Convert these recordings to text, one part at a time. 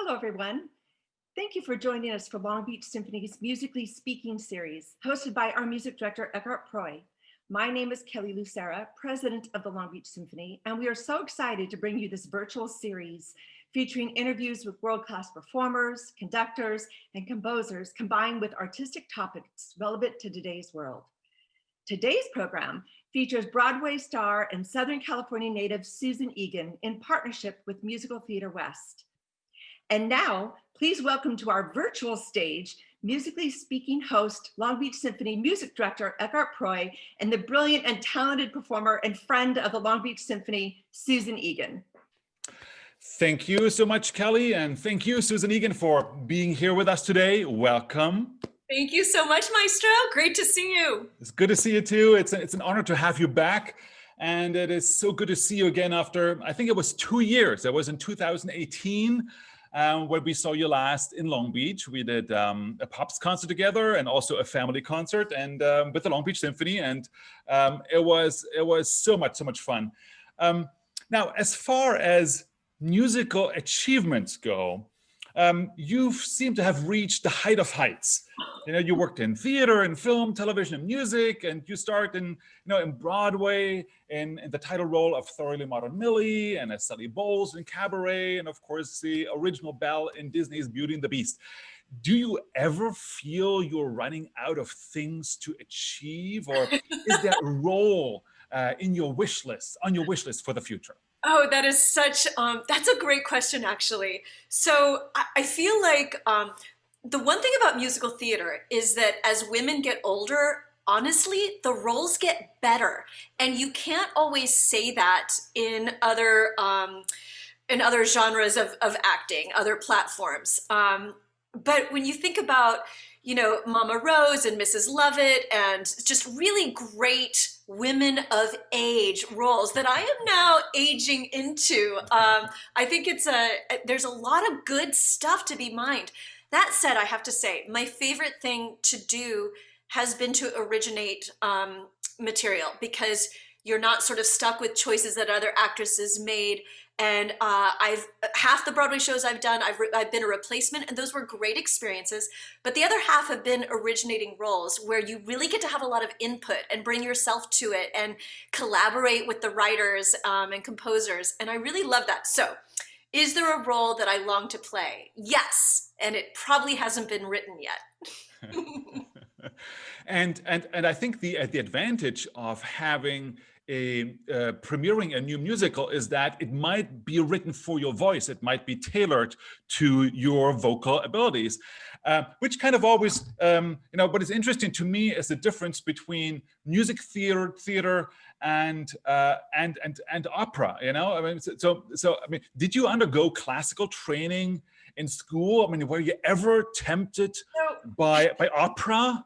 Hello, everyone. Thank you for joining us for Long Beach Symphony's Musically Speaking series, hosted by our music director, Eckart Preu. My name is Kelly Lucera, president of the Long Beach Symphony, and we are so excited to bring you this virtual series featuring interviews with world-class performers, conductors, and composers, combined with artistic topics relevant to today's world. Today's program features Broadway star and Southern California native Susan Egan in partnership with Musical Theater West. And now, please welcome to our virtual stage, musically speaking host, Long Beach Symphony music director Eckart Preu, and the brilliant and talented performer and friend of the Long Beach Symphony, Susan Egan. Thank you so much, Kelly, and thank you, Susan Egan, for being here with us today. Welcome. Thank you so much, Maestro. Great to see you. It's good to see you too. It's an honor to have you back. And it is so good to see you again after, I think it was 2 years. It was in 2018. Where we saw you last in Long Beach. We did a Pops concert together and also a family concert and with the Long Beach Symphony, and it was so much fun. Now, as far as musical achievements go, you seem to have reached the height of heights. You know, you worked in theater and film, television and music, and you start in Broadway in the title role of Thoroughly Modern Millie, and as Sally Bowles in Cabaret, and of course the original Belle in Disney's Beauty and the Beast. Do you ever feel you're running out of things to achieve, or is there a role on your wish list for the future? Oh, that is such, that's a great question, actually. So I feel like the one thing about musical theater is that as women get older, honestly, the roles get better. And you can't always say that in other genres of acting, other platforms. But when you think about, Mama Rose and Mrs. Lovett and just really great women of age roles that I am now aging into, I think there's a lot of good stuff to be mined. That said, I have to say, my favorite thing to do has been to originate material, because you're not sort of stuck with choices that other actresses made. And half the Broadway shows I've done, I've been a replacement, and those were great experiences. But the other half have been originating roles where you really get to have a lot of input and bring yourself to it and collaborate with the writers and composers. And I really love that. So is there a role that I long to play? Yes. And it probably hasn't been written yet. and I think the advantage of having premiering a new musical is that it might be written for your voice. It might be tailored to your vocal abilities, which kind of always, what is interesting to me is the difference between music theater and opera. Did you undergo classical training in school? Were you ever tempted by opera?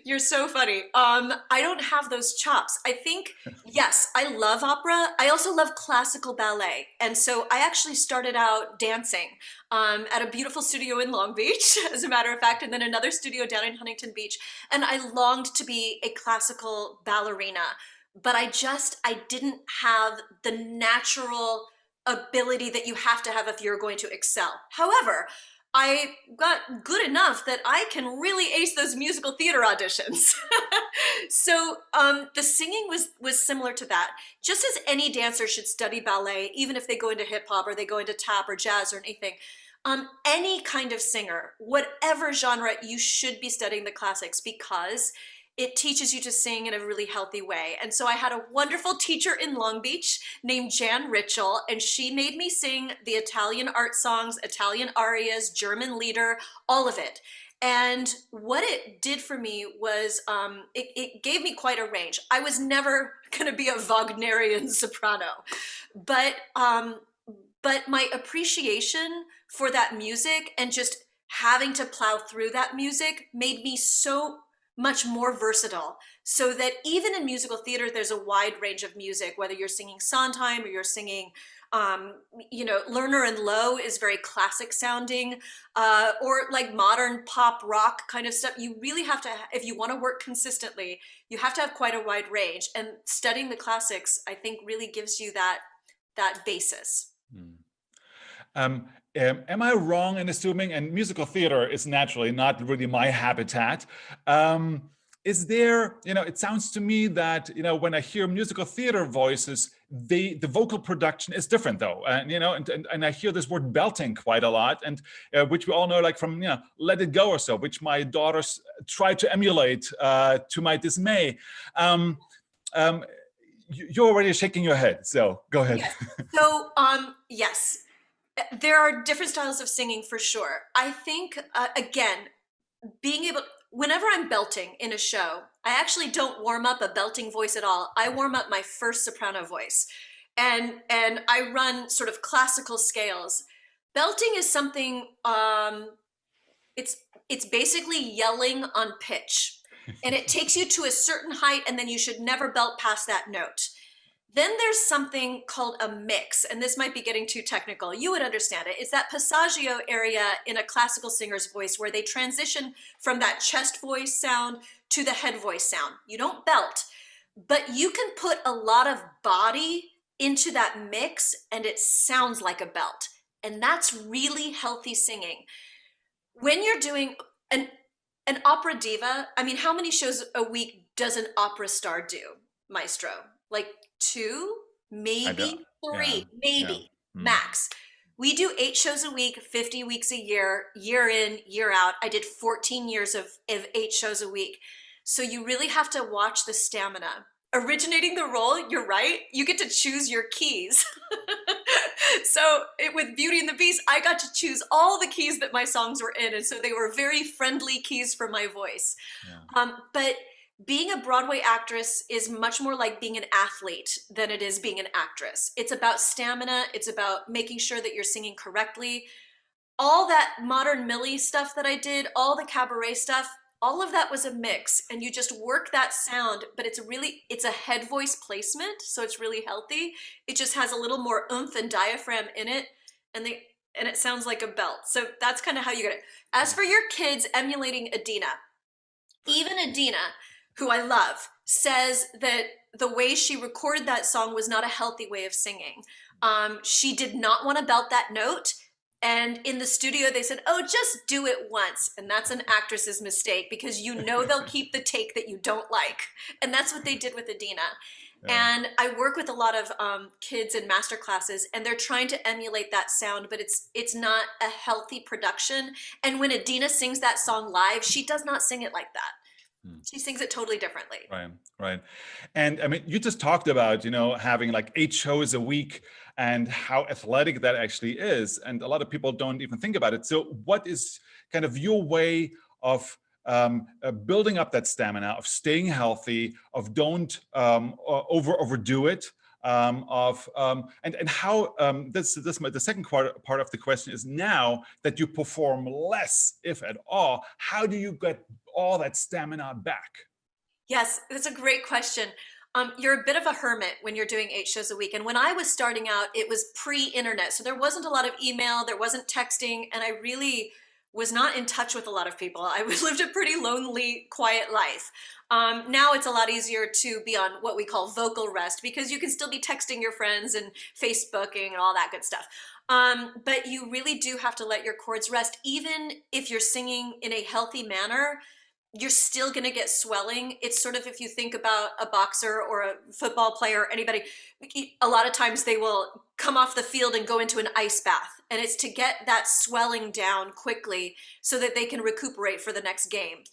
You're so funny. I don't have those chops. I think, yes, I love opera. I also love classical ballet. And so I actually started out dancing at a beautiful studio in Long Beach, as a matter of fact, and then another studio down in Huntington Beach. And I longed to be a classical ballerina, but I didn't have the natural ability that you have to have if you're going to excel. However, I got good enough that I can really ace those musical theater auditions. So the singing was similar to that. Just as any dancer should study ballet, even if they go into hip hop or they go into tap or jazz or anything, any kind of singer, whatever genre, you should be studying the classics, because it teaches you to sing in a really healthy way. And so I had a wonderful teacher in Long Beach named Jan Ritchell, and she made me sing the Italian art songs, Italian arias, German lieder, all of it. And what it did for me was it gave me quite a range. I was never gonna be a Wagnerian soprano, but my appreciation for that music and just having to plow through that music made me so much more versatile, so that even in musical theater, there's a wide range of music, whether you're singing Sondheim or you're singing, Lerner and Loewe is very classic sounding, or like modern pop rock kind of stuff. You really have to, if you want to work consistently, you have to have quite a wide range. And studying the classics, I think, really gives you that basis. Am I wrong in assuming, and musical theater is naturally not really my habitat, is there, it sounds to me that, when I hear musical theater voices, the vocal production is different though. And, and I hear this word belting quite a lot, and which we all know, like from, Let It Go or so, which my daughters try to emulate to my dismay. You're already shaking your head, so go ahead. Yes. So, yes, there are different styles of singing for sure. I think, again, being able, whenever I'm belting in a show, I actually don't warm up a belting voice at all. I warm up my first soprano voice, and I run sort of classical scales. Belting is something, it's basically yelling on pitch, and it takes you to a certain height, and then you should never belt past that note. Then there's something called a mix, and this might be getting too technical. You would understand it. It's that passaggio area in a classical singer's voice where they transition from that chest voice sound to the head voice sound. You don't belt, but you can put a lot of body into that mix and it sounds like a belt. And that's really healthy singing. When you're doing an opera diva, I mean, how many shows a week does an opera star do, Maestro? Like 2, maybe 3, maybe max. We do 8 shows a week, 50 weeks a year, year in, year out. I did 14 years of 8 shows a week. So you really have to watch the stamina. Originating the role, you're right, you get to choose your keys. So with Beauty and the Beast, I got to choose all the keys that my songs were in. And so they were very friendly keys for my voice. Yeah. But being a Broadway actress is much more like being an athlete than it is being an actress. It's about stamina. It's about making sure that you're singing correctly. All that modern Millie stuff that I did, all the cabaret stuff, all of that was a mix, and you just work that sound, but it's a head voice placement, so it's really healthy. It just has a little more oomph and diaphragm in it, and it sounds like a belt. So that's kind of how you get it. As for your kids emulating Adina, even Adina, who I love, says that the way she recorded that song was not a healthy way of singing. She did not want to belt that note. And in the studio, they said, oh, just do it once. And that's an actress's mistake because they'll keep the take that you don't like. And that's what they did with Adina. Yeah. And I work with a lot of kids in master classes, and they're trying to emulate that sound, but it's not a healthy production. And when Adina sings that song live, she does not sing it like that. She sings it totally differently. Right. And I mean, you just talked about, having like 8 shows a week and how athletic that actually is. And a lot of people don't even think about it. So what is kind of your way of building up that stamina, of staying healthy, of don't overdo it? And how the second part of the question is, now that you perform less, if at all, how do you get all that stamina back? Yes, that's a great question. You're a bit of a hermit when you're doing 8 shows a week. And when I was starting out, it was pre-internet. So there wasn't a lot of email, there wasn't texting, and I really was not in touch with a lot of people. I lived a pretty lonely, quiet life. Now it's a lot easier to be on what we call vocal rest because you can still be texting your friends and Facebooking and all that good stuff. But you really do have to let your chords rest. Even if you're singing in a healthy manner, you're still going to get swelling. It's sort of, if you think about a boxer or a football player or anybody, a lot of times they will come off the field and go into an ice bath. And it's to get that swelling down quickly so that they can recuperate for the next game.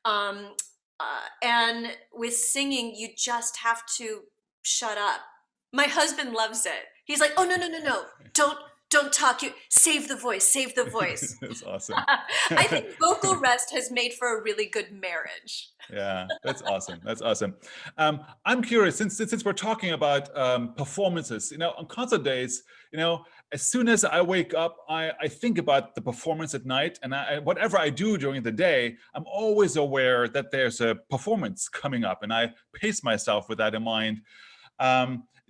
And with singing, you just have to shut up. My husband loves it. He's like, oh, no. Don't talk. You save the voice. That's awesome. I think vocal rest has made for a really good marriage. Yeah, that's awesome. I'm curious, since we're talking about performances, on concert days, as soon as I wake up, I think about the performance at night, and whatever I do during the day, I'm always aware that there's a performance coming up, and I pace myself with that in mind.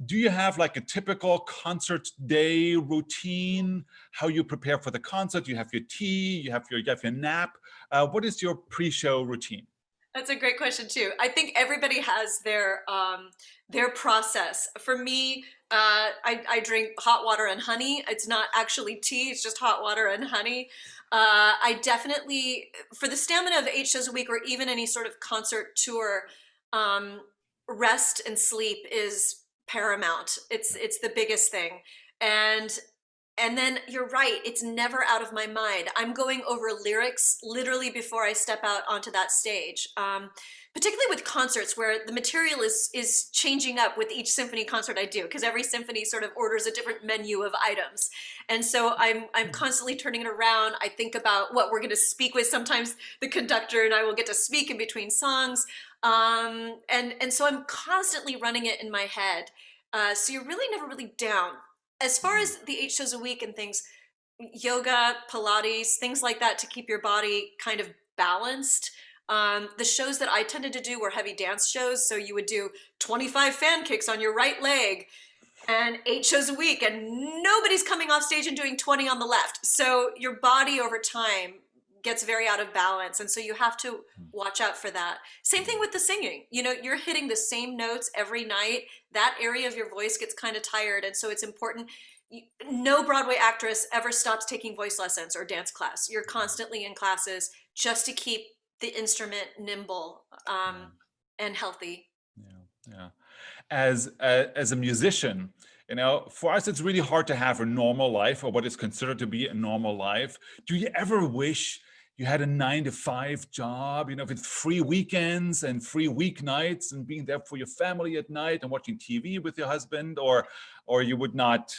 Do you have like a typical concert day routine? How you prepare for the concert? You have your tea, you have your nap. What is your pre-show routine? That's a great question too. I think everybody has their process. For me, I drink hot water and honey. It's not actually tea, it's just hot water and honey. I definitely, for the stamina of 8 shows a week or even any sort of concert tour, um, rest and sleep is paramount. It's the biggest thing. And and then you're right, it's never out of my mind. I'm going over lyrics literally before I step out onto that stage. Particularly with concerts where the material is changing up with each symphony concert I do, because every symphony sort of orders a different menu of items. And so I'm constantly turning it around. I think about what we're going to speak with. Sometimes the conductor and I will get to speak in between songs. And so I'm constantly running it in my head. So you're really never really down. As far as the 8 shows a week and things, yoga, Pilates, things like that to keep your body kind of balanced. The shows that I tended to do were heavy dance shows. So you would do 25 fan kicks on your right leg and 8 shows a week, and nobody's coming off stage and doing 20 on the left. So your body over time gets very out of balance. And so you have to watch out for that. Same thing with the singing. You know, you're hitting the same notes every night. That area of your voice gets kind of tired. And so it's important. No Broadway actress ever stops taking voice lessons or dance class. You're constantly in classes just to keep the instrument nimble and healthy. Yeah, yeah. As a musician, you know, for us, it's really hard to have a normal life or what is considered to be a normal life. Do you ever wish you had a 9-to-5 job, you know, with free weekends and free weeknights and being there for your family at night and watching TV with your husband, or you would not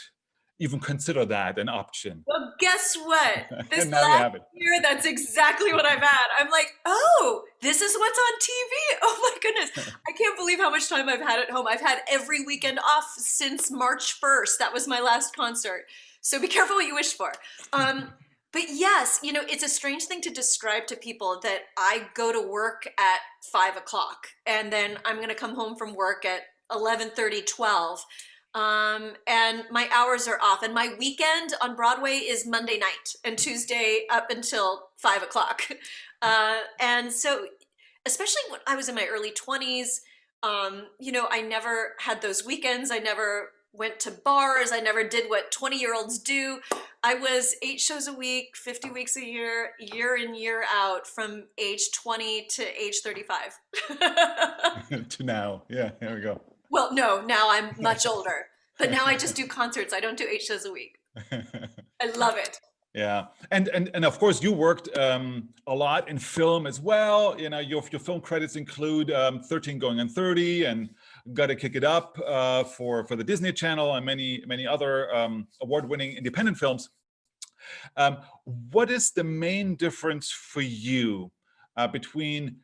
even consider that an option? Well, guess what? This And now you last have it. year, that's exactly what I've had. I'm like, oh, this is what's on TV. Oh my goodness. I can't believe how much time I've had at home. I've had every weekend off since March 1st. That was my last concert. So be careful what you wish for. But yes, you know, it's a strange thing to describe to people that I go to work at 5 o'clock and then I'm going to come home from work at 11:30, 12. And my hours are off, and my weekend on Broadway is Monday night and Tuesday up until 5 o'clock. And so, especially when I was in my early 20s, you know, I never had those weekends. I never went to bars. I never did what 20-year-olds do. I was 8 shows a week, 50 weeks a year, year in, year out, from age 20 to age 35. To now. Yeah, there we go. Well, no, now I'm much older, but now I just do concerts. I don't do 8 shows a week. I love it. Yeah, and of course you worked a lot in film as well. You know, your film credits include 13 Going on 30 and Gotta Kick It Up for the Disney Channel and many other award-winning independent films. What is the main difference for you between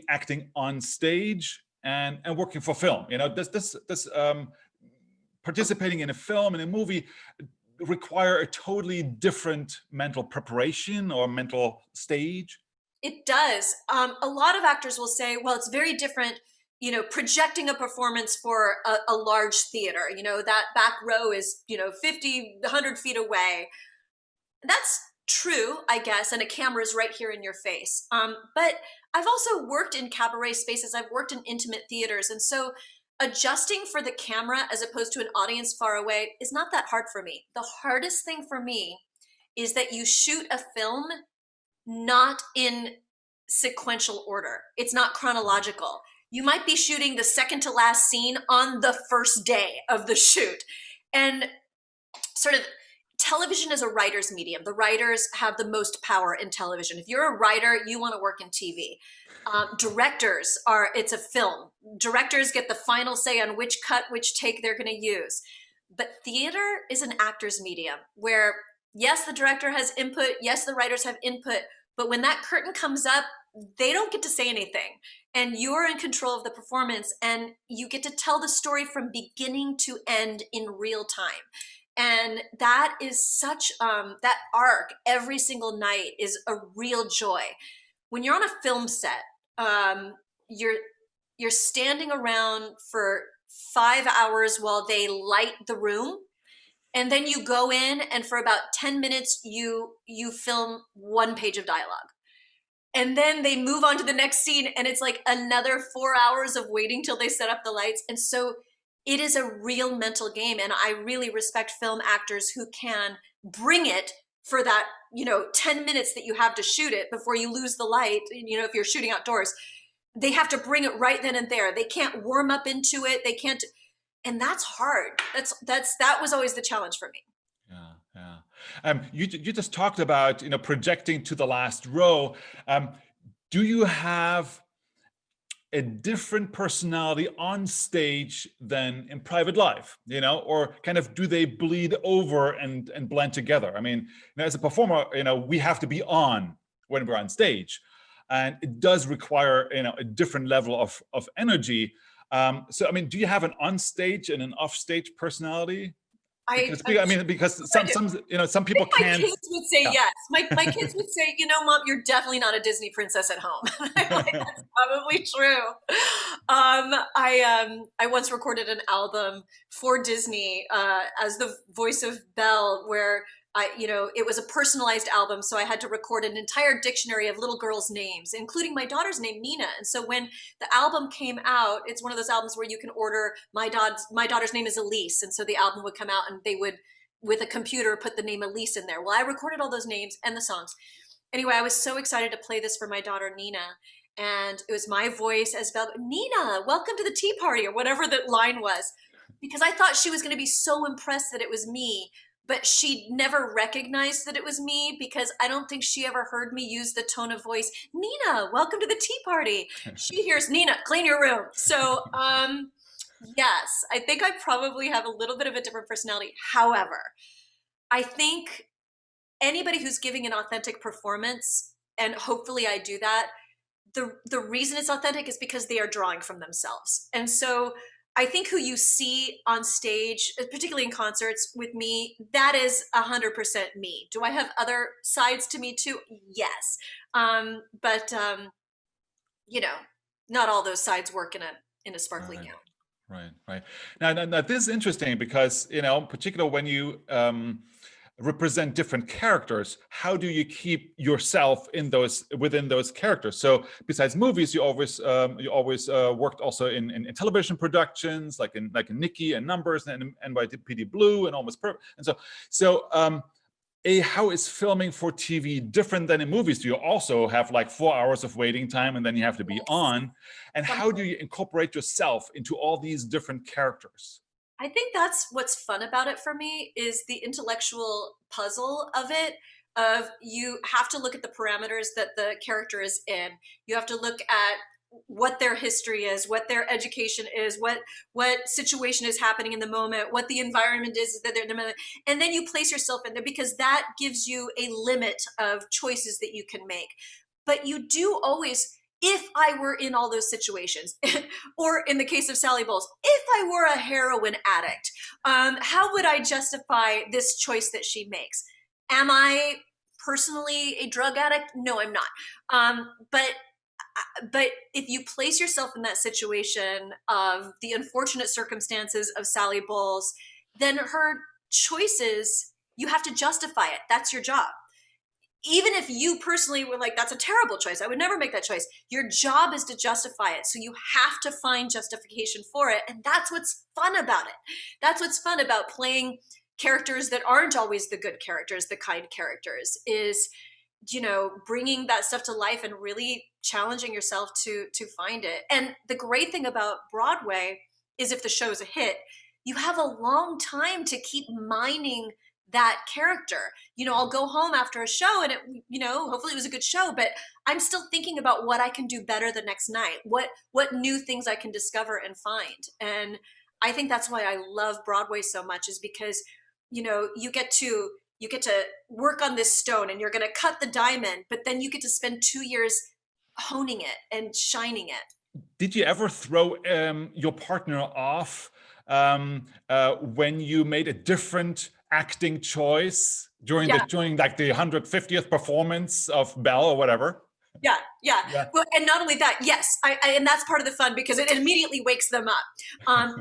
acting on stage and working for film? You know, does participating in a film, in a movie, require a totally different mental preparation or mental stage? It does. A lot of actors will say, well, it's very different, you know, projecting a performance for a large theater. You know, that back row is, you know, 50, 100 feet away. That's true, I guess, and a camera is right here in your face. But I've also worked in cabaret spaces. I've worked in intimate theaters. And so adjusting for the camera as opposed to an audience far away is not that hard for me. The hardest thing for me is that you shoot a film not in sequential order. It's not chronological. You might be shooting the second to last scene on the first day of the shoot. And sort of television is a writer's medium. The writers have the most power in television. If you're a writer, you want to work in TV. Directors it's a film. Directors get the final say on which cut, which take they're going to use. But theater is an actor's medium where, yes, the director has input. Yes, the writers have input. But when that curtain comes up, they don't get to say anything. And you're in control of the performance, and you get to tell the story from beginning to end in real time. And that is such, that arc every single night is a real joy. When you're on a film set, you're standing around for 5 hours while they light the room. And then you go in, and for about 10 minutes, you film 1 page of dialogue. And then they move on to the next scene, and it's like another 4 hours of waiting till they set up the lights. And so it is a real mental game. And I really respect film actors who can bring it for that, 10 minutes that you have to shoot it before you lose the light. If you're shooting outdoors, they have to bring it right then and there. They can't warm up into it. They can't, and that's hard. That was always the challenge for me. Yeah. You just talked about projecting to the last row. Do you have a different personality on stage than in private life? Or kind of do they bleed over and blend together? I mean, as a performer, we have to be on when we're on stage, and it does require a different level of energy. So I mean, do you have an on stage and an off stage personality? Because some people can't. My kids would say yes. My kids would say, Mom, you're definitely not a Disney princess at home. I'm like, that's probably true. I once recorded an album for Disney as the voice of Belle, where it was a personalized album. So I had to record an entire dictionary of little girls' names, including my daughter's name, Nina. And so when the album came out, it's one of those albums where you can order, my daughter's name is Elise. And so the album would come out and they would, with a computer, put the name Elise in there. Well, I recorded all those names and the songs. Anyway, I was so excited to play this for my daughter, Nina. And it was my voice as Belle, Nina, welcome to the tea party, or whatever the line was, because I thought she was going to be so impressed that it was me. But she never recognized that it was me, because I don't think she ever heard me use the tone of voice, Nina, welcome to the tea party. She hears, Nina, clean your room. So yes, I think I probably have a little bit of a different personality. However, I think anybody who's giving an authentic performance, and hopefully I do that, the reason it's authentic is because they are drawing from themselves. And so I think who you see on stage, particularly in concerts with me, that is 100% me. Do I have other sides to me too? Yes. But not all those sides work in a sparkly gown. Right. Now, this is interesting because, particularly when you represent different characters, how do you keep yourself within those characters? So besides movies, you always worked also in television productions, like in Nikki and Numbers and NYPD Blue and Almost Perfect. And so how is filming for TV different than in movies? Do you also have like 4 hours of waiting time and then you have to be on? And how do you incorporate yourself into all these different characters? I think that's what's fun about it for me, is the intellectual puzzle of it. You have to look at the parameters that the character is in. You have to look at what their history is, what their education is, what situation is happening in the moment, what the environment is that they're in the moment. And then you place yourself in there, because that gives you a limit of choices that you can make. But you do always, if I were in all those situations, or in the case of Sally Bowles, if I were a heroin addict, how would I justify this choice that she makes? Am I personally a drug addict? No, I'm not. But if you place yourself in that situation of the unfortunate circumstances of Sally Bowles, then her choices, you have to justify it. That's your job. Even if you personally were like, that's a terrible choice, I would never make that choice, your job is to justify it. So you have to find justification for it. And that's what's fun about it. That's what's fun about playing characters that aren't always the good characters, the kind characters, is, bringing that stuff to life and really challenging yourself to find it. And the great thing about Broadway is, if the show's a hit, you have a long time to keep mining that character. I'll go home after a show and hopefully it was a good show, but I'm still thinking about what I can do better the next night, what new things I can discover and find. And I think that's why I love Broadway so much, is because, you get to work on this stone and you're going to cut the diamond, but then you get to spend 2 years honing it and shining it. Did you ever throw your partner off when you made a different acting choice during like the 150th performance of Belle or whatever? Yeah, yeah. Yeah. Well, and not only that, yes, and that's part of the fun because it immediately wakes them up.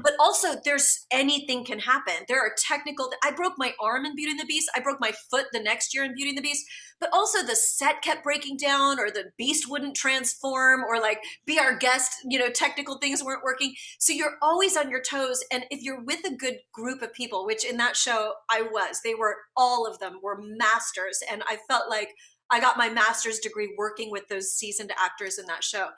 But also, there's anything can happen. There are technical. I broke my arm in Beauty and the Beast. I broke my foot the next year in Beauty and the Beast. But also, the set kept breaking down, or the Beast wouldn't transform, or like be our guest. Technical things weren't working. So you're always on your toes. And if you're with a good group of people, which in that show I was, all of them were masters, and I felt like I got my master's degree working with those seasoned actors in that show,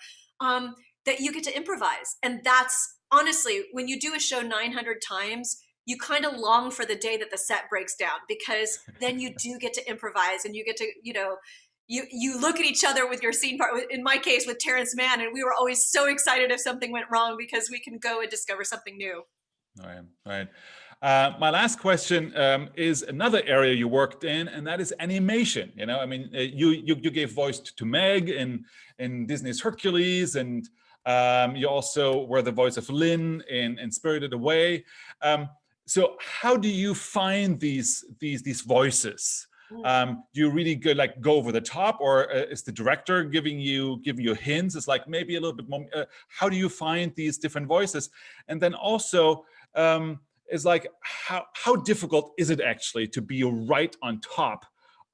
that you get to improvise. And that's honestly, when you do a show 900 times, you kind of long for the day that the set breaks down, because then you do get to improvise, and you get to, you look at each other with your scene part, in my case with Terrence Mann, and we were always so excited if something went wrong because we can go and discover something new. All right. My last question is another area you worked in, and that is animation. You gave voice to Meg in Disney's Hercules, and you also were the voice of Lynn in Spirited Away. So how do you find these voices? Do you really go over the top, or is the director giving you hints? It's like maybe a little bit more. How do you find these different voices? And then also, is like how difficult is it actually to be right on top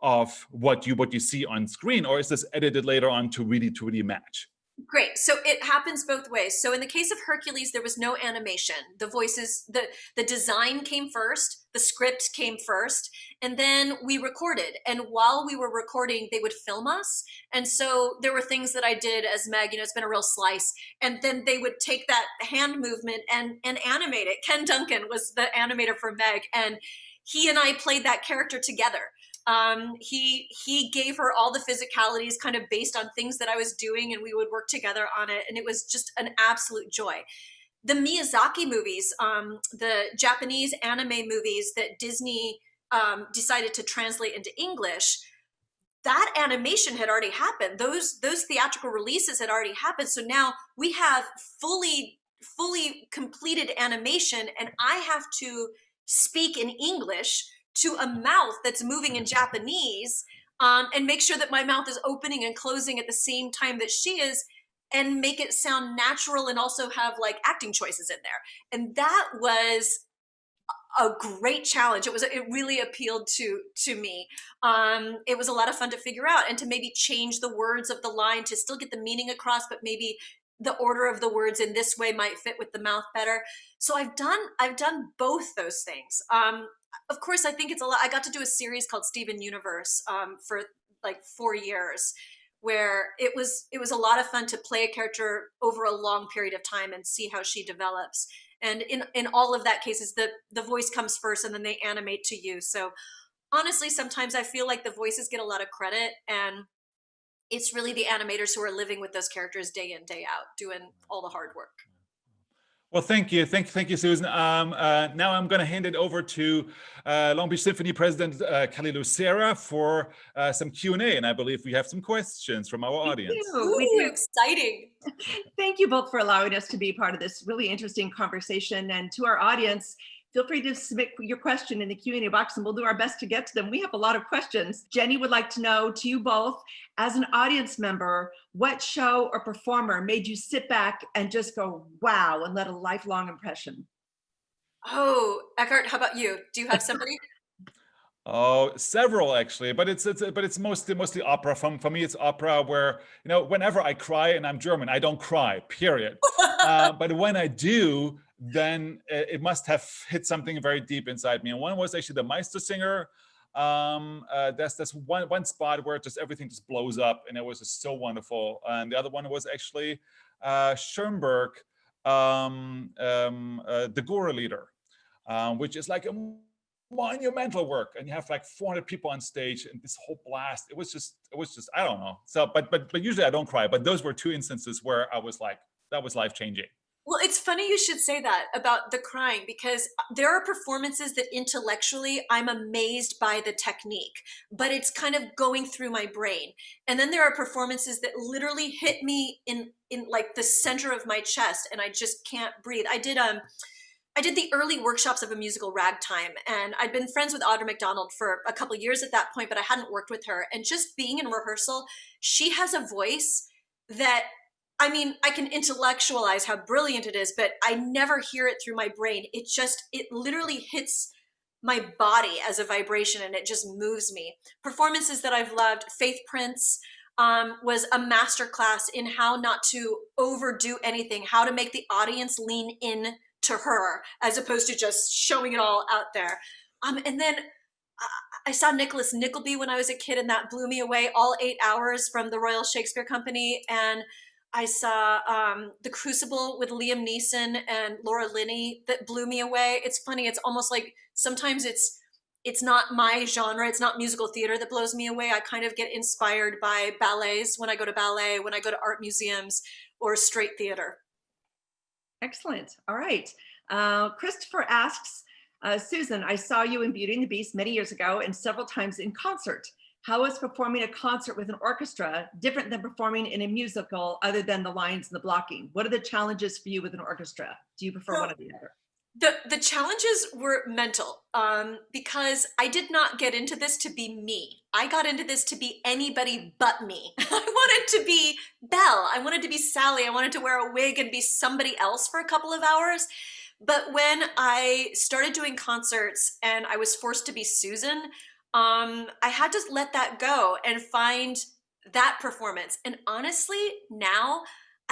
of what you see on screen, or is this edited later on to really match? Great. So it happens both ways. So in the case of Hercules, there was no animation. The voices, the design came first, the script came first, and then we recorded. And while we were recording, they would film us. And so there were things that I did as Meg, it's been a real slice. And then they would take that hand movement and animate it. Ken Duncan was the animator for Meg, and he and I played that character together. He gave her all the physicalities kind of based on things that I was doing, and we would work together on it. And it was just an absolute joy. The Miyazaki movies, the Japanese anime movies that Disney decided to translate into English, that animation had already happened. Those theatrical releases had already happened. So now we have fully completed animation, and I have to speak in English to a mouth that's moving in Japanese, and make sure that my mouth is opening and closing at the same time that she is, and make it sound natural, and also have like acting choices in there. And that was a great challenge. It really appealed to me. It was a lot of fun to figure out, and to maybe change the words of the line to still get the meaning across, but maybe the order of the words in this way might fit with the mouth better. So I've done both those things. Of course, I think it's a lot. I got to do a series called Steven Universe for like 4 years, where it was a lot of fun to play a character over a long period of time and see how she develops. And in all of that cases, the voice comes first, and then they animate to you. So honestly, sometimes I feel like the voices get a lot of credit, and it's really the animators who are living with those characters day in, day out, doing all the hard work. Well, thank you, Susan. Now I'm going to hand it over to Long Beach Symphony President Kelly Lucera for some Q&A, and I believe we have some questions from our audience. We do. Exciting. Thank you both for allowing us to be part of this really interesting conversation. And to our audience, feel free to submit your question in the Q&A box, and we'll do our best to get to them. We have a lot of questions. Jenny would like to know, to you both, as an audience member, what show or performer made you sit back and just go, wow, and let a lifelong impression? Oh, Eckart, how about you? Do you have somebody? Oh, several actually, but it's mostly opera. For me, it's opera where, whenever I cry, and I'm German, I don't cry, period. But when I do, then it must have hit something very deep inside me. And one was actually the Meistersinger. That's one spot where just everything just blows up, and it was just so wonderful. And the other one was actually Schoenberg, the Gora Leader, which is like a monumental work, and you have like 400 people on stage, and this whole blast. It was just I don't know. So, but usually I don't cry. But those were two instances where I was like, that was life-changing. Well, it's funny you should say that about the crying, because there are performances that intellectually I'm amazed by the technique, but it's kind of going through my brain. And then there are performances that literally hit me in like the center of my chest, and I just can't breathe. I did I did the early workshops of a musical Ragtime, and I'd been friends with Audra McDonald for a couple of years at that point, but I hadn't worked with her. And just being in rehearsal, she has a voice that, I mean, I can intellectualize how brilliant it is, but I never hear it through my brain. It literally hits my body as a vibration, and it just moves me. Performances that I've loved, Faith Prince was a masterclass in how not to overdo anything, how to make the audience lean in to her as opposed to just showing it all out there. And then I saw Nicholas Nickleby when I was a kid, and that blew me away, all 8 hours from the Royal Shakespeare Company. And I saw The Crucible with Liam Neeson and Laura Linney that blew me away. It's funny, it's almost like sometimes it's not my genre, it's not musical theater that blows me away. I kind of get inspired by ballets when I go to ballet, when I go to art museums, or straight theater. Excellent. All right. Christopher asks, Susan, I saw you in Beauty and the Beast many years ago and several times in concert. How is performing a concert with an orchestra different than performing in a musical other than the lines and the blocking? What are the challenges for you with an orchestra? Do you prefer one or the other? The challenges were mental because I did not get into this to be me. I got into this to be anybody but me. I wanted to be Belle. I wanted to be Sally. I wanted to wear a wig and be somebody else for a couple of hours. But when I started doing concerts and I was forced to be Susan, I had to let that go and find that performance. And honestly, now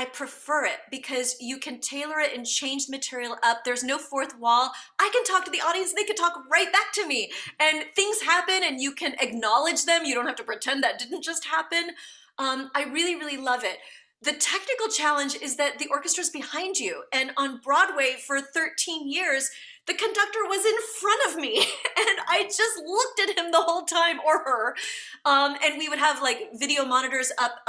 I prefer it because you can tailor it and change the material up. There's no fourth wall. I can talk to the audience and they can talk right back to me. And things happen and you can acknowledge them. You don't have to pretend that didn't just happen. I really, really love it. The technical challenge is that the orchestra's behind you. And on Broadway for 13 years, the conductor was in front of me and I just looked at him the whole time, or her. And we would have like video monitors up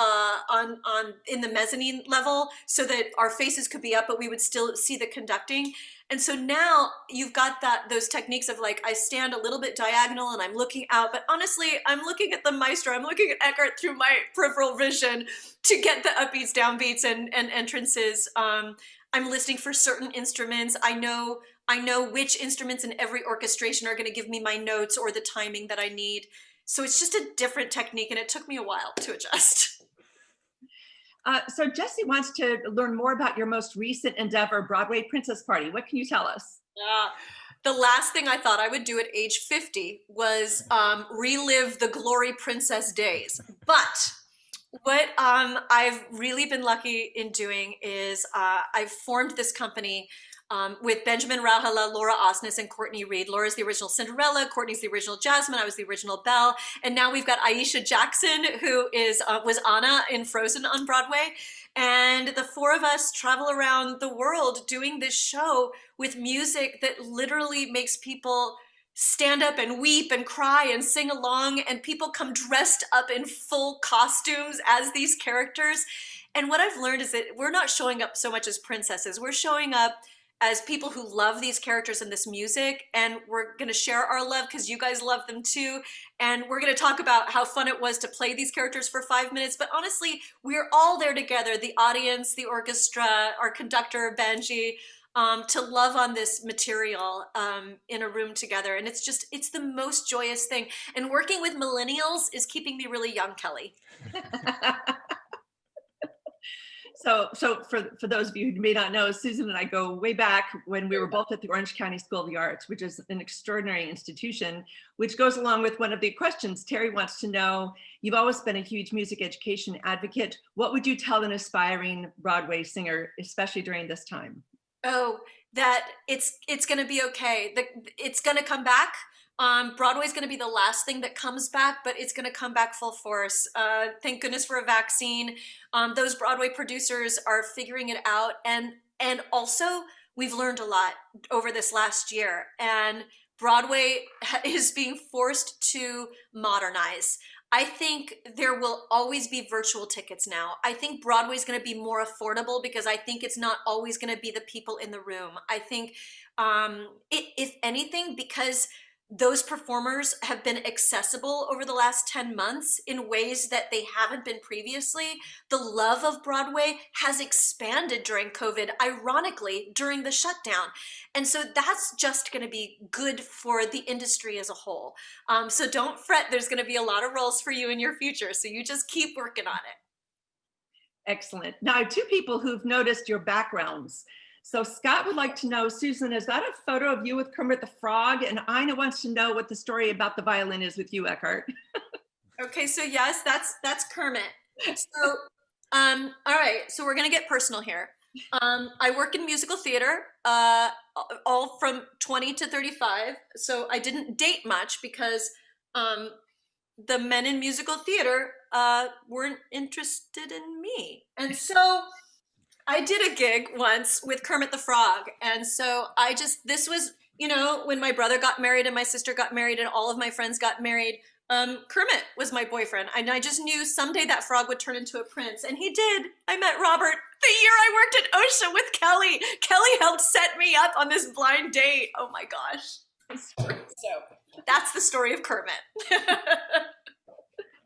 on in the mezzanine level so that our faces could be up, but we would still see the conducting. And so now you've got those techniques of like, I stand a little bit diagonal and I'm looking out, but honestly, I'm looking at the maestro, I'm looking at Eckart through my peripheral vision to get the upbeats, downbeats, and entrances. I'm listening for certain instruments. I know which instruments in every orchestration are gonna give me my notes or the timing that I need. So it's just a different technique and it took me a while to adjust. So Jesse wants to learn more about your most recent endeavor, Broadway Princess Party. What can you tell us? The last thing I thought I would do at age 50 was relive the Glory Princess days. But what I've really been lucky in doing is I've formed this company with Benjamin Rauhala, Laura Osnes, and Courtney Reed. Laura's the original Cinderella, Courtney's the original Jasmine, I was the original Belle, and now we've got Aisha Jackson, who was Anna in Frozen on Broadway. And the four of us travel around the world doing this show with music that literally makes people stand up and weep and cry and sing along, and people come dressed up in full costumes as these characters. And what I've learned is that we're not showing up so much as princesses, we're showing up as people who love these characters and this music, and we're gonna share our love because you guys love them too, and we're gonna talk about how fun it was to play these characters for 5 minutes, but honestly, we're all there together, the audience, the orchestra, our conductor, Benji, to love on this material in a room together, and it's the most joyous thing, and working with millennials is keeping me really young, Kelly. So for those of you who may not know, Susan and I go way back when we were both at the Orange County School of the Arts, which is an extraordinary institution, which goes along with one of the questions. Terry wants to know, you've always been a huge music education advocate. What would you tell an aspiring Broadway singer, especially during this time? Oh, that it's going to be okay. It's going to come back. Broadway's going to be the last thing that comes back, but it's going to come back full force. Thank goodness for a vaccine. Those Broadway producers are figuring it out. And also, we've learned a lot over this last year. And Broadway is being forced to modernize. I think there will always be virtual tickets now. I think Broadway's going to be more affordable because I think it's not always going to be the people in the room. I think, if anything, because those performers have been accessible over the last 10 months in ways that they haven't been previously. The love of Broadway has expanded during COVID, ironically, during the shutdown. And so that's just going to be good for the industry as a whole. So don't fret, there's going to be a lot of roles for you in your future. So you just keep working on it. Excellent. Now, I have two people who've noticed your backgrounds. So Scott would like to know, Susan, is that a photo of you with Kermit the Frog? And Ina wants to know what the story about the violin is with you, Eckart. Okay, so yes, that's Kermit. So, all right, so we're gonna get personal here. I work in musical theater, all from 20 to 35. So I didn't date much because the men in musical theater weren't interested in me. And so I did a gig once with Kermit the Frog. And so this was, when my brother got married and my sister got married and all of my friends got married, Kermit was my boyfriend. And I just knew someday that frog would turn into a prince. And he did. I met Robert the year I worked at OSHA with Kelly. Kelly helped set me up on this blind date. Oh my gosh. So that's the story of Kermit.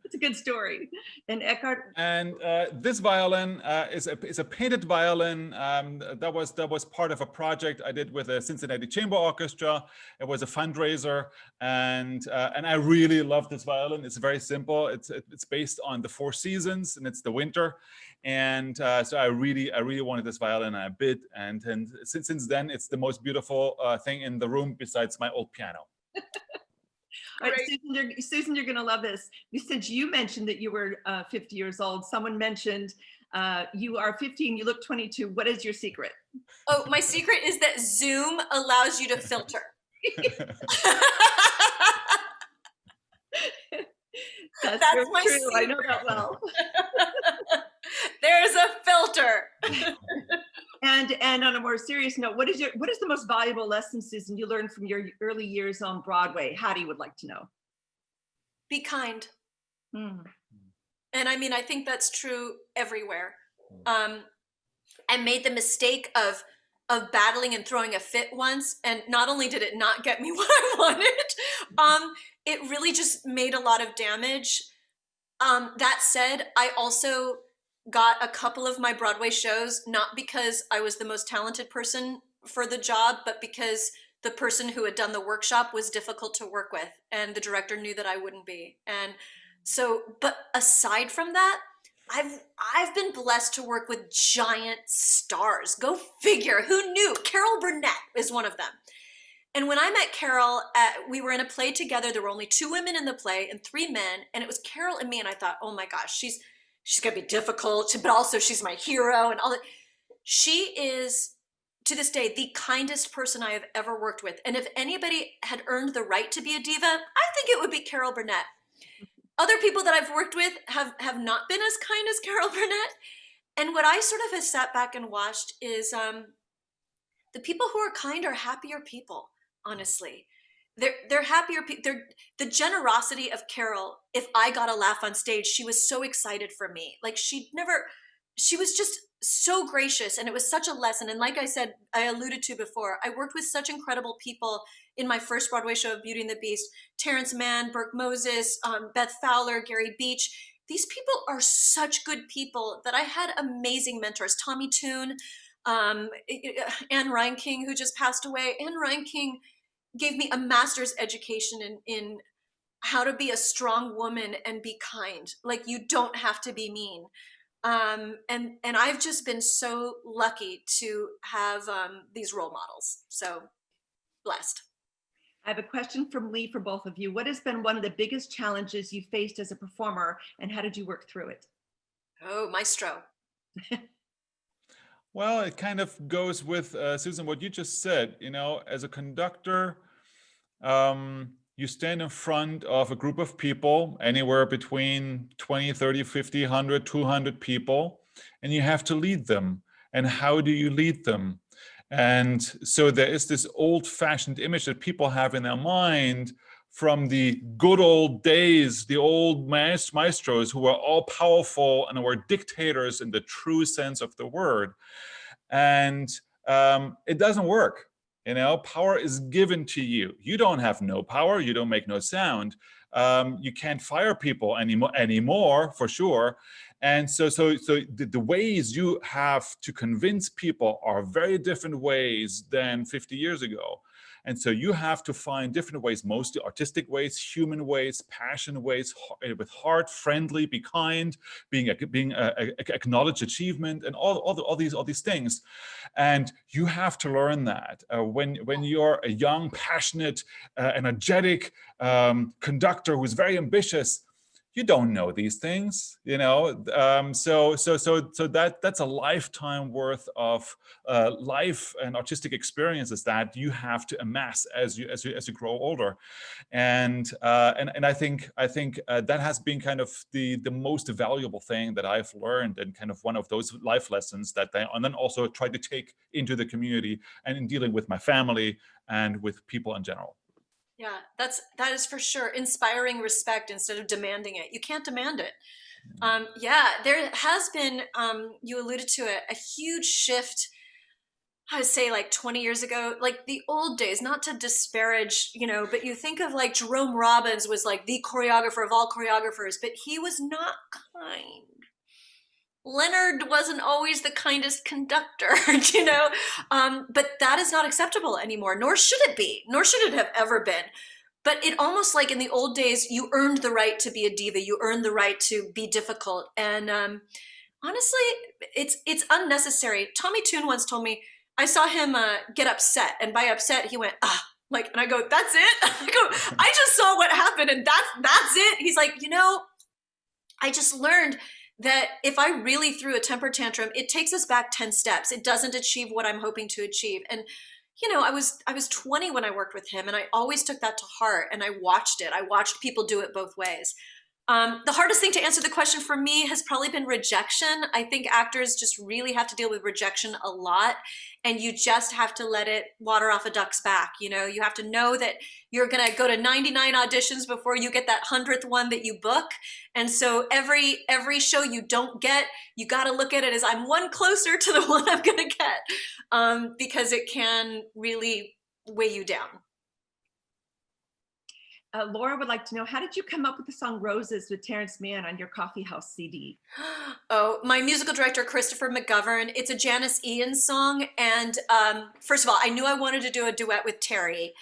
It's a good story. And Eckart? And this violin is a painted violin that was part of a project I did with the Cincinnati Chamber Orchestra. It was a fundraiser, and I really love this violin. It's very simple. It's based on the four seasons, and it's the winter. And so I really wanted this violin, and I bid. And since then, it's the most beautiful thing in the room besides my old piano. All right, Susan, you're going to love this. Since you mentioned that you were 50 years old, someone mentioned you are 15, you look 22. What is your secret? Oh, my secret is that Zoom allows you to filter. That's my true. Secret. I know that well. There's a filter. And on a more serious note, what is the most valuable lesson, Susan, you learned from your early years on Broadway? Hattie would like to know. Be kind. And I mean, I think that's true everywhere. I made the mistake of battling and throwing a fit once, and not only did it not get me what I wanted, it really just made a lot of damage. That said, I also got a couple of my Broadway shows, not because I was the most talented person for the job, but because the person who had done the workshop was difficult to work with, and the director knew that I wouldn't be. And so, but aside from that, I've been blessed to work with giant stars. Go figure, who knew? Carol Burnett is one of them. And when I met Carol, we were in a play together. There were only 2 women in the play and 3 men, and it was Carol and me, and I thought, oh my gosh, she's gonna be difficult, but also she's my hero and all that. She is, to this day, the kindest person I have ever worked with. And if anybody had earned the right to be a diva, I think it would be Carol Burnett. Other people that I've worked with have not been as kind as Carol Burnett. And what I sort of have sat back and watched is the people who are kind are happier people, honestly. They're happier people. The generosity of Carol, if I got a laugh on stage, she was so excited for me. Like she was just so gracious, and it was such a lesson. And like I said, I alluded to before, I worked with such incredible people in my first Broadway show of Beauty and the Beast: Terrence Mann, Burke Moses, Beth Fowler, Gary Beach. These people are such good people that I had amazing mentors. Tommy Toon, Anne Reinking, who just passed away. Anne Reinking gave me a master's education in how to be a strong woman and be kind. Like, you don't have to be mean. And I've just been so lucky to have these role models. So blessed. I have a question from Lee for both of you. What has been one of the biggest challenges you faced as a performer, and how did you work through it? Oh, maestro. Well, it kind of goes with, Susan, what you just said. As a conductor, you stand in front of a group of people, anywhere between 20, 30, 50, 100, 200 people, and you have to lead them. And how do you lead them? And so there is this old-fashioned image that people have in their mind from the good old days, the old maestros who were all powerful and were dictators in the true sense of the word. And it doesn't work. You know, power is given to you. You don't have no power. You don't make no sound. You can't fire people anymore, for sure. And so the ways you have to convince people are very different ways than 50 years ago. And so you have to find different ways, mostly artistic ways, human ways, passion ways, with heart, friendly, be kind, acknowledge achievement, and all these things. And you have to learn that when you're a young, passionate, energetic conductor who's very ambitious. You don't know these things, you know. So that's a lifetime worth of life and artistic experiences that you have to amass as you grow older, and I think that has been kind of the most valuable thing that I've learned, and kind of one of those life lessons that and then also try to take into the community and in dealing with my family and with people in general. Yeah, that is for sure. Inspiring respect instead of demanding it. You can't demand it. Yeah, there has been, you alluded to it, a huge shift, I would say like 20 years ago, like the old days, not to disparage, you know, but you think of like Jerome Robbins was like the choreographer of all choreographers, but he was not kind. Leonard wasn't always the kindest conductor, you know, but that is not acceptable anymore, nor should it be, nor should it have ever been. But it almost like in the old days, you earned the right to be a diva, you earned the right to be difficult. And honestly, it's unnecessary. Tommy Tune once told me, I saw him get upset, and by upset, he went, ah. Like, and I go, that's it? I go, I just saw what happened, and that's it? He's like, you know, I just learned that if I really threw a temper tantrum, it takes us back 10 steps. It doesn't achieve what I'm hoping to achieve. And, you know, I was 20 when I worked with him, and I always took that to heart, and I watched it. I watched people do it both ways. The hardest thing to answer the question for me has probably been rejection. I think actors just really have to deal with rejection a lot, and you just have to let it water off a duck's back. You know, you have to know that you're going to go to 99 auditions before you get that 100th one that you book. And so every show you don't get, you got to look at it as I'm one closer to the one I'm going to get, because it can really weigh you down. Laura would like to know, how did you come up with the song Roses with Terrence Mann on your Coffee House CD? Oh, my musical director, Christopher McGovern. It's a Janice Ian song. And first of all, I knew I wanted to do a duet with Terry.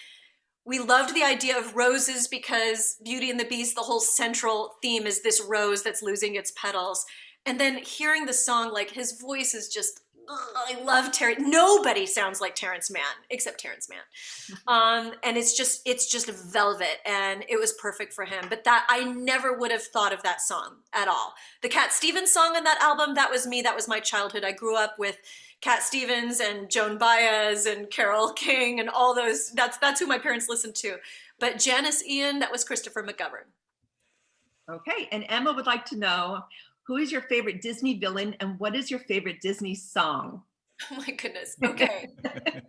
We loved the idea of roses because Beauty and the Beast, the whole central theme is this rose that's losing its petals. And then hearing the song, like his voice is just, I love Terry. Nobody sounds like Terrence Mann except Terrence Mann. And it's just velvet, and it was perfect for him. But that, I never would have thought of that song at all. The Cat Stevens song on that album, that was me. That was my childhood. I grew up with Cat Stevens and Joan Baez and Carole King and all those. That's who my parents listened to. But Janice Ian, that was Christopher McGovern. Okay, and Emma would like to know, who is your favorite Disney villain, and what is your favorite Disney song? Oh my goodness. Okay.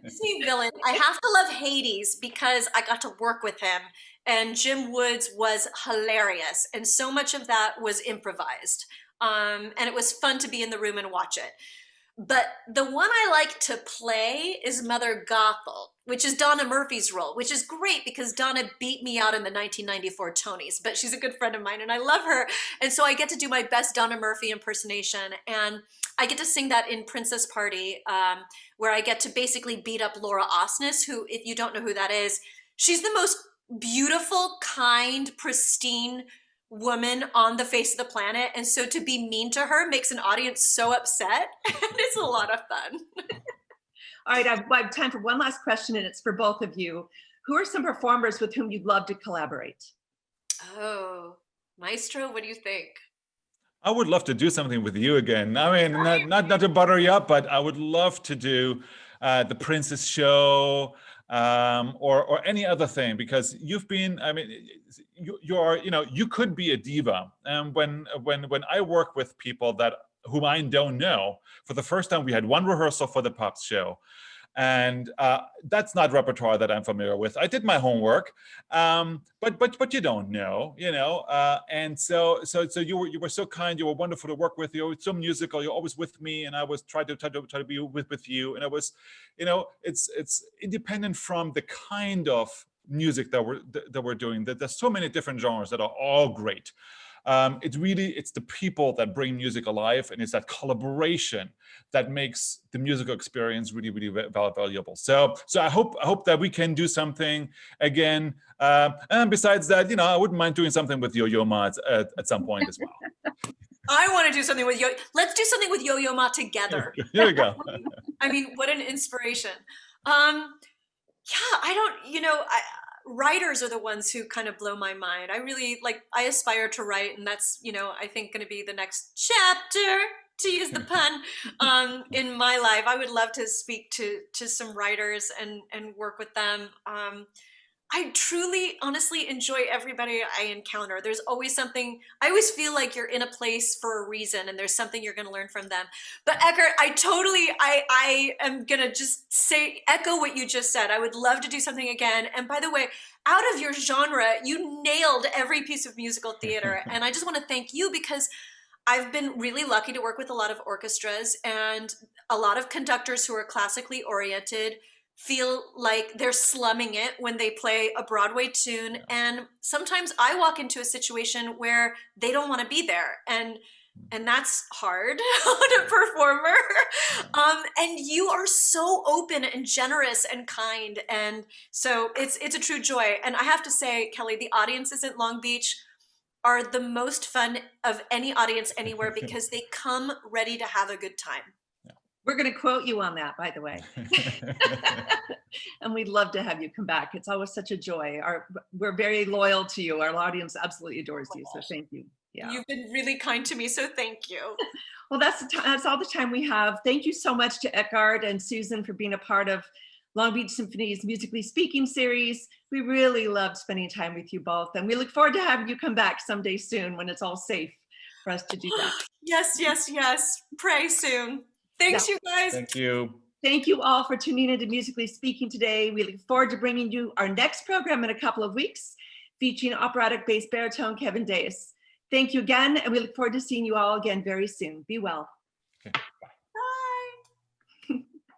Disney villain. I have to love Hades because I got to work with him, and Jim Woods was hilarious. And so much of that was improvised. And it was fun to be in the room and watch it. But the one I like to play is Mother Gothel, which is Donna Murphy's role, which is great because Donna beat me out in the 1994 Tonys, but she's a good friend of mine and I love her. And so I get to do my best Donna Murphy impersonation. And I get to sing that in Princess Party, where I get to basically beat up Laura Osnes, who, if you don't know who that is, she's the most beautiful, kind, pristine woman on the face of the planet. And so to be mean to her makes an audience so upset. And it's a lot of fun. All right, I have time for one last question, and it's for both of you. Who are some performers with whom you'd love to collaborate? Oh, Maestro, what do you think? I would love to do something with you again. I mean, not to butter you up, but I would love to do the Princess Show, or any other thing, because you've been, I mean, you could be a diva. And when I work with people whom I don't know, for the first time we had one rehearsal for the Pops show, And that's not repertoire that I'm familiar with. I did my homework, but you don't know, and so you were so kind. You were wonderful to work with. You were so musical. You're always with me, and I was try to be with you. And it was, it's independent from the kind of music that we're doing. That there's so many different genres that are all great. It's the people that bring music alive, and it's that collaboration that makes the musical experience really, really valuable. So I hope that we can do something again. And besides that, I wouldn't mind doing something with Yo-Yo Ma at some point as well. I want to do something with Let's do something with Yo-Yo Ma together. Here we go. I mean, what an inspiration. Writers are the ones who kind of blow my mind. I aspire to write, and that's, I think going to be the next chapter, to use the pun, in my life. I would love to speak to some writers and work with them. I truly, honestly enjoy everybody I encounter. There's always something, I always feel like you're in a place for a reason and there's something you're going to learn from them. But Eckart, I am going to just echo what you just said. I would love to do something again. And by the way, out of your genre, you nailed every piece of musical theater. And I just want to thank you, because I've been really lucky to work with a lot of orchestras and a lot of conductors who are classically oriented feel like they're slumming it when they play a Broadway tune. And sometimes I walk into a situation where they don't want to be there. And that's hard on a performer. And you are so open and generous and kind. And so it's a true joy. And I have to say, Kelly, the audiences at Long Beach are the most fun of any audience anywhere, because they come ready to have a good time. We're going to quote you on that, by the way. And we'd love to have you come back. It's always such a joy. We're very loyal to you. Our audience absolutely adores you. So thank you. Yeah. You've been really kind to me, so thank you. Well, that's all the time we have. Thank you so much to Eckart and Susan for being a part of Long Beach Symphony's Musically Speaking series. We really loved spending time with you both. And we look forward to having you come back someday soon when it's all safe for us to do that. Yes, yes, yes. Pray soon. Thanks, you guys. Thank you. Thank you all for tuning in to Musically Speaking today. We look forward to bringing you our next program in a couple of weeks, featuring operatic bass baritone Kevin Deas. Thank you again, and we look forward to seeing you all again very soon. Be well. Okay.